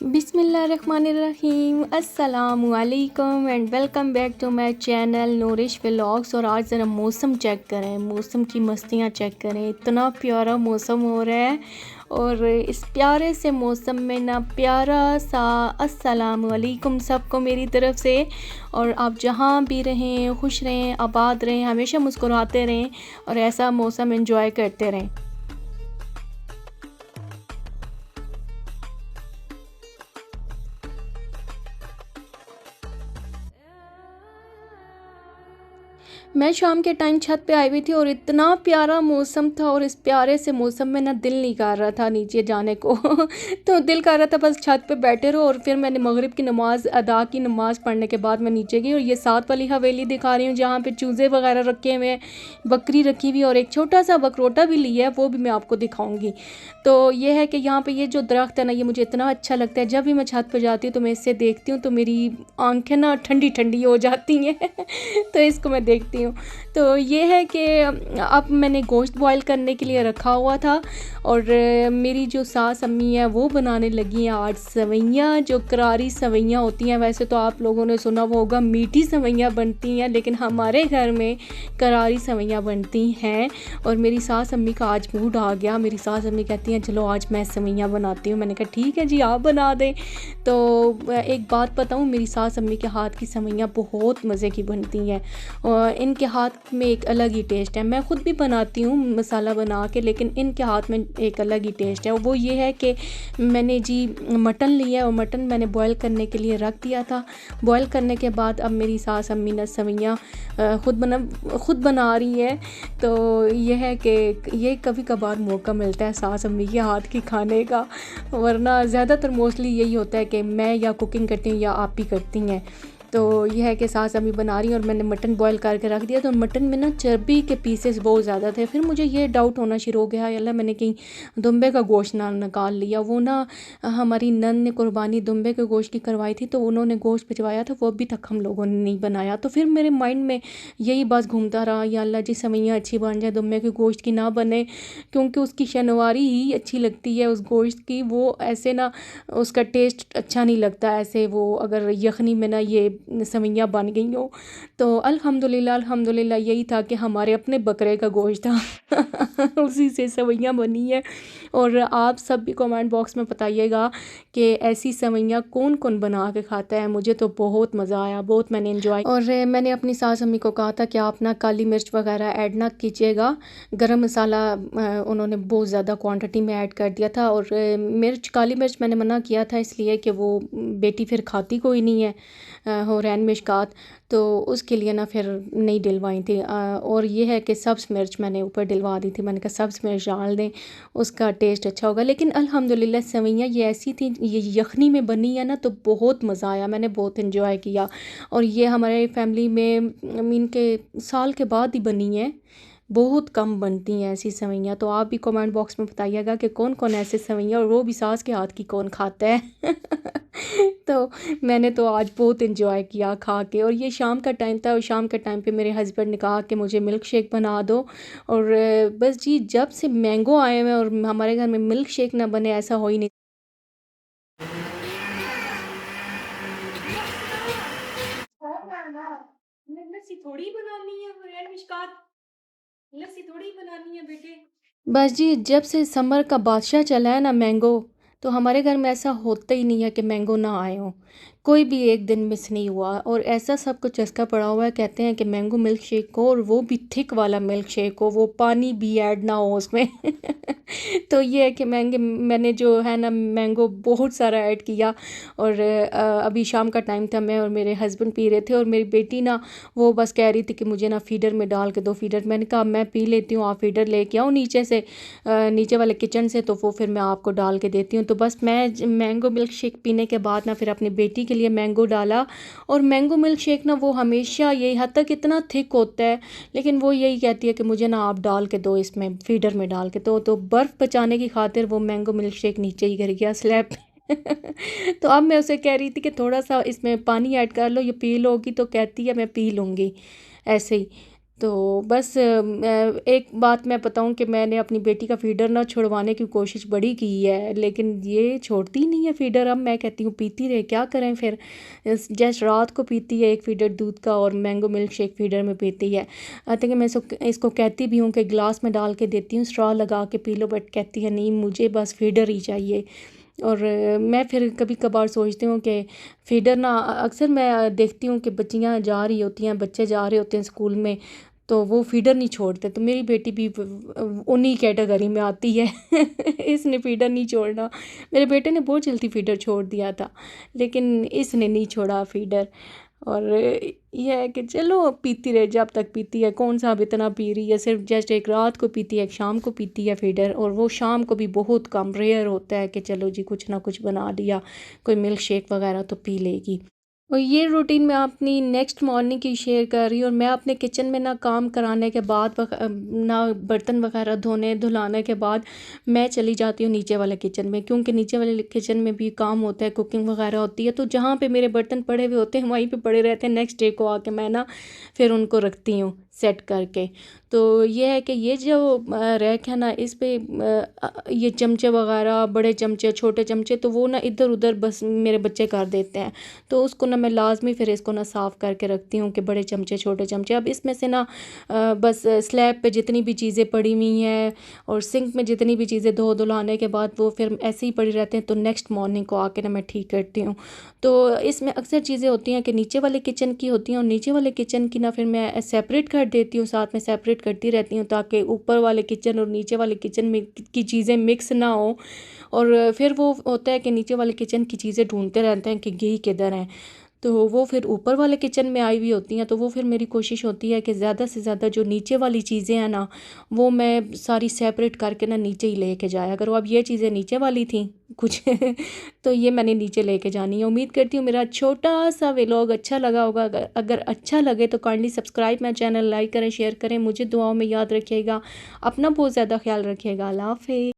बिस्मिल्लाहिर्रहमानिर्रहीम अस्सलामुअलैकुम and welcome back to my channel Noorish vlogs. और आज ज़रा मौसम चेक करें, मौसम की मस्तियाँ चेक करें। इतना प्यारा मौसम हो रहा है और इस प्यारे से मौसम में ना प्यारा सा अस्सलामुअलैकुम सबको मेरी तरफ़ से। और आप जहाँ भी रहें खुश रहें, आबाद रहें, हमेशा मुस्कुराते रहें और ऐसा मौसम एंजॉय करते रहें। मैं शाम के टाइम छत पे आई हुई थी और इतना प्यारा मौसम था और इस प्यारे से मौसम में ना दिल नहीं कर रहा था नीचे जाने को तो दिल कर रहा था बस छत पे बैठे रहो। और फिर मैंने मगरिब की नमाज़ अदा की, नमाज़ पढ़ने के बाद मैं नीचे गई और ये साथ वाली हवेली दिखा रही हूँ जहाँ पे चूज़े वगैरह रखे हुए हैं, बकरी रखी हुई और एक छोटा सा बकरोटा भी लिया है, वो भी मैं आपको दिखाऊँगी। तो ये है कि यहाँ पर ये जो दरख्त है ना, ये मुझे इतना अच्छा लगता है। जब भी मैं छत पर जाती हूँ तो मैं इससे देखती हूँ तो मेरी आँखें ना ठंडी ठंडी हो जाती हैं तो इसको मैं देखती हूँ। तो ये है कि अब मैंने गोश्त बॉईल करने के लिए रखा हुआ था और मेरी जो सास अम्मी है वो बनाने लगी हैं आज सवैयाँ, जो करारी सवैयाँ होती हैं। वैसे तो आप लोगों ने सुना वो होगा मीठी सवैयाँ बनती हैं, लेकिन हमारे घर में करारी सवैयाँ बनती हैं। और मेरी सास अम्मी का आज मूड आ गया। मेरी सास अम्मी कहती हैं चलो आज मैं सवैयाँ बनाती हूँ। मैंने कहा ठीक है जी आप बना दें। तो एक बात बताऊँ, मेरी सास अम्मी के हाथ की सवैयाँ बहुत मज़े की बनती हैं और इनके हाथ में एक अलग ही टेस्ट है। मैं ख़ुद भी बनाती हूँ मसाला बना के, लेकिन इनके हाथ में एक अलग ही टेस्ट है। वो ये है कि मैंने जी मटन लिया और मटन मैंने बॉईल करने के लिए रख दिया था। बॉईल करने के बाद अब मेरी सास अम्मी ने सवैयाँ ख़ुद बना रही है। तो ये है कि ये कभी कभार मौका मिलता है सास अम्मी के हाथ की खाने का, वरना ज़्यादातर मोस्टली यही होता है कि मैं या कुकिंग करती हूँ या आप ही करती हैं। तो यह है कि सास अम्मी बना रही हैं और मैंने मटन बॉईल करके रख दिया। तो मटन में ना चर्बी के पीसेस बहुत ज़्यादा थे। फिर मुझे ये डाउट होना शुरू हो गया, अल्लाह मैंने कहीं दुम्बे का गोश्त ना निकाल लिया। वो ना हमारी नन ने कुर्बानी दुम्बे के गोश्त की करवाई थी, तो उन्होंने गोश्त भिजवाया था, वो अभी तक हम लोगों ने नहीं बनाया। तो फिर मेरे माइंड में यही बस घूमता रहा, या अल्लाह जी सवैयाँ अच्छी बन जाए, दुम्बे के गोश्त की ना बने, क्योंकि उसकी शनवारी ही अच्छी लगती है उस गोश्त की। वो ऐसे ना उसका टेस्ट अच्छा नहीं लगता ऐसे, वो अगर यखनी में ना ये सवैयाँ बन गई हो। तो अल्हम्दुलिल्लाह अल्हम्दुलिल्लाह यही था कि हमारे अपने बकरे का गोश्त था उसी से सवैयाँ बनी है। और आप सब भी कमेंट बॉक्स में बताइएगा कि ऐसी सवैयाँ कौन कौन बना के खाता है। मुझे तो बहुत मज़ा आया, बहुत मैंने एंजॉय। और मैंने अपनी सास अम्मी को कहा था कि आप ना काली मिर्च वगैरह ऐड ना कीजिएगा। गरम मसाला उन्होंने बहुत ज़्यादा क्वांटिटी में ऐड कर दिया था। और काली मिर्च मैंने मना किया था इसलिए कि वो बेटी फिर खाती कोई नहीं है हुरैन मिशकात, तो उसके लिए ना फिर नहीं डलवाई थी। और ये है कि सब्ज़ मिर्च मैंने ऊपर डलवा दी थी। मैंने कहा सब्ज़ मिर्च डाल दें, उसका टेस्ट अच्छा होगा। लेकिन अल्हम्दुलिल्लाह सवैयाँ ये ऐसी थी, ये यखनी में बनी है ना, तो बहुत मज़ा आया, मैंने बहुत इन्जॉय किया। और ये हमारे फैमिली में मीन के साल के बाद ही बनी है, बहुत कम बनती हैं ऐसी सवैयाँ। तो आप भी कमेंट बॉक्स में बताइएगा कि कौन कौन ऐसे सवैयाँ, और वो भी सास के हाथ की कौन खाता है तो मैंने तो आज बहुत इन्जॉय किया खा के। और ये शाम का टाइम था और शाम के टाइम पे मेरे हस्बैंड ने कहा कि मुझे मिल्क शेक बना दो। और बस जी जब से मैंगो आए हुए और हमारे घर में मिल्क शेक ना बने ऐसा हो ही नहीं। लस्सी थोड़ी बनानी है हुरैन मिशकात, लस्सी थोड़ी बनानी है बेटे। बस जी जब से समर का बादशाह चला है ना मैंगो, तो हमारे घर में ऐसा होता ही नहीं है कि मैंगो ना आए हो। कोई भी एक दिन मिस नहीं हुआ और ऐसा सबको चस्का पड़ा हुआ है। कहते हैं कि मैंगो मिल्क शेक हो और वो भी थिक वाला मिल्क शेक हो, वो पानी भी ऐड ना हो उसमें तो ये है कि मैंने जो है ना मैंगो बहुत सारा ऐड किया। और अभी शाम का टाइम था, मैं और मेरे हस्बैंड पी रहे थे और मेरी बेटी ना वो बस कह रही थी कि मुझे ना फीडर में डाल के दो फीडर। मैंने कहा मैं पी लेती हूँ, आप फीडर लेके आओ नीचे से, नीचे वाले किचन से, तो वो फिर मैं आपको डाल के देती हूँ। तो बस मैं मैंगो मिल्क शेक पीने के बाद ना फिर अपनी बेटी के लिए मैंगो डाला। और मैंगो मिल्क शेक ना वो हमेशा यही हद तक इतना थिक होता है, लेकिन वो यही कहती है कि मुझे ना आप डाल के दो इसमें फीडर में डाल के। तो बर्फ़ बचाने की खातिर वो मैंगो मिल्क शेक नीचे ही गिर गया स्लैब पे तो अब मैं उसे कह रही थी कि थोड़ा सा इसमें पानी ऐड कर लो, ये पी लोगी, तो कहती है मैं पी लूँगी ऐसे ही। तो बस एक बात मैं बताऊं कि मैंने अपनी बेटी का फीडर ना छुड़वाने की कोशिश बड़ी की है, लेकिन ये छोड़ती नहीं है फीडर। अब मैं कहती हूँ पीती रहे, क्या करें फिर। जैसे रात को पीती है एक फीडर दूध का और मैंगो मिल्क शेक फीडर में पीती है। कि मैं इसको कहती भी हूँ कि गिलास में डाल के देती हूँ स्ट्रॉ लगा के पी लो, बट कहती है नहीं मुझे बस फीडर ही चाहिए। और मैं फिर कभी कभार सोचती हूँ कि फीडर ना, अक्सर मैं देखती हूँ कि बच्चियाँ जा रही होती हैं, बच्चे जा रहे होते हैं स्कूल में, तो वो फीडर नहीं छोड़ते। तो मेरी बेटी भी उन्हीं कैटेगरी में आती है इसने फीडर नहीं छोड़ना। मेरे बेटे ने बहुत जल्दी फीडर छोड़ दिया था, लेकिन इसने नहीं छोड़ा फीडर। और यह है कि चलो पीती रहे, जब तक पीती है। कौन सा अब इतना पी रही है, सिर्फ जस्ट एक रात को पीती है, एक शाम को पीती है फीडर, और वो शाम को भी बहुत कम, रेयर होता है कि चलो जी कुछ ना कुछ बना लिया, कोई मिल्क शेक वगैरह तो पी लेगी। और ये रूटीन मैं अपनी नेक्स्ट मॉर्निंग की शेयर कर रही हूँ। और मैं अपने किचन में ना काम कराने के बाद ना बर्तन वगैरह धोने धुलाने के बाद मैं चली जाती हूँ नीचे वाले किचन में, क्योंकि नीचे वाले किचन में भी काम होता है, कुकिंग वगैरह होती है। तो जहाँ पे मेरे बर्तन पड़े हुए होते हैं वहीं पे पड़े रहते हैं, नेक्स्ट डे को आके मैं ना फिर उनको रखती हूँ सेट करके। तो ये है कि ये जो रैक है ना, इस पे ये चमचे वगैरह, बड़े चमचे छोटे चमचे, तो वो ना इधर उधर बस मेरे बच्चे कर देते हैं। तो उसको ना मैं लाजमी फिर इसको ना साफ़ करके रखती हूँ कि बड़े चमचे छोटे चमचे। अब इसमें से ना बस स्लैब पे जितनी भी चीज़ें पड़ी हुई हैं और सिंक में जितनी भी चीज़ें धो धुलाने के बाद वो फिर ऐसे ही पड़ी रहते हैं, तो नेक्स्ट मॉर्निंग को आके ना मैं ठीक करती हूँ। तो इसमें अक्सर चीज़ें होती हैं कि नीचे वाले किचन की होती हैं, और नीचे वाले किचन की ना फिर मैं सेपरेट कर देती हूँ, साथ में सेपरेट करती रहती हूँ, ताकि ऊपर वाले किचन और नीचे वाले किचन में की चीज़ें मिक्स ना हो। और फिर वो होता है कि नीचे वाले किचन की चीज़ें ढूंढते रहते हैं कि घी किधर हैं, तो वो फिर ऊपर वाले किचन में आई हुई होती हैं। तो वो फिर मेरी कोशिश होती है कि ज़्यादा से ज़्यादा जो नीचे वाली चीज़ें हैं ना, वो मैं सारी सेपरेट करके ना नीचे ही लेके जाया करो। अब ये चीज़ें नीचे वाली थी कुछ तो ये मैंने नीचे लेके जानी है। उम्मीद करती हूँ मेरा छोटा सा व्लॉग अच्छा लगा होगा। अगर अच्छा लगे तो kindly subscribe my channel, like करें, शेयर करें, मुझे दुआओं में याद रखिएगा। अपना बहुत ज़्यादा ख्याल रखिएगा। अल्लाह हाफ़िज़।